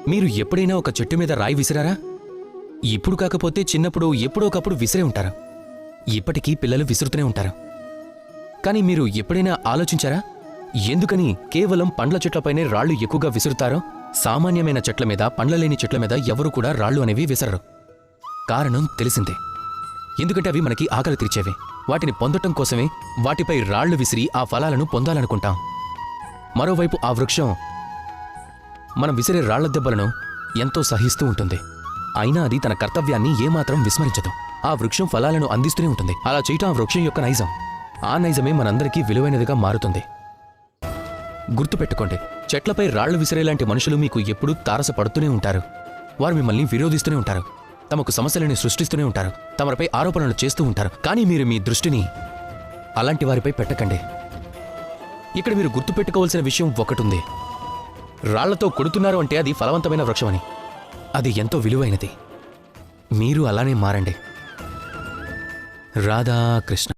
మీరు ఎప్పుడైనా ఒక చెట్టు మీద రాయి విసిరారా? ఇప్పుడు కాకపోతే చిన్నప్పుడు ఎప్పుడో ఒకప్పుడు విసిరే ఉంటారు. ఇప్పటికీ పిల్లలు విసురుతూనే ఉంటారు. కానీ మీరు ఎప్పుడైనా ఆలోచించారా ఎందుకని కేవలం పండ్ల చెట్లపైనే రాళ్లు ఎక్కువగా విసురుతారో? సామాన్యమైన చెట్ల మీద, పండ్ల లేని చెట్ల మీద ఎవరూ కూడా రాళ్లు అనేవి విసరరు. కారణం తెలిసిందే. ఎందుకంటే అవి మనకి ఆకలి తీర్చేవి. వాటిని పొందటం కోసమే వాటిపై రాళ్లు విసిరి ఆ ఫలాలను పొందాలనుకుంటాం. మరోవైపు ఆ వృక్షం మనం విసిరే రాళ్ల దెబ్బలను ఎంతో సహిస్తూ ఉంటుంది. అయినా అది తన కర్తవ్యాన్ని ఏమాత్రం విస్మరించదు. ఆ వృక్షం ఫలాలను అందిస్తూనే ఉంటుంది. అలా చేయటం ఆ వృక్షం యొక్క నైజం. ఆ నైజమే మనందరికీ విలువైనదిగా మారుతుంది. గుర్తుపెట్టుకోండి, చెట్లపై రాళ్లు విసిరేలాంటి మనుషులు మీకు ఎప్పుడూ తారసపడుతూనే ఉంటారు. వారు మిమ్మల్ని విరోధిస్తూనే ఉంటారు. తమకు సమస్యలను సృష్టిస్తూనే ఉంటారు. తమపై ఆరోపణలు చేస్తూ ఉంటారు. కానీ మీరు మీ దృష్టిని అలాంటి వారిపై పెట్టకండి. ఇక్కడ మీరు గుర్తుపెట్టుకోవాల్సిన విషయం ఒకటుంది. రాళ్లతో కొడుతున్నారు అంటే అది ఫలవంతమైన వృక్షమని. అది ఎంతో విలువైనది. మీరు అలానే మారండి. రాధాకృష్ణ.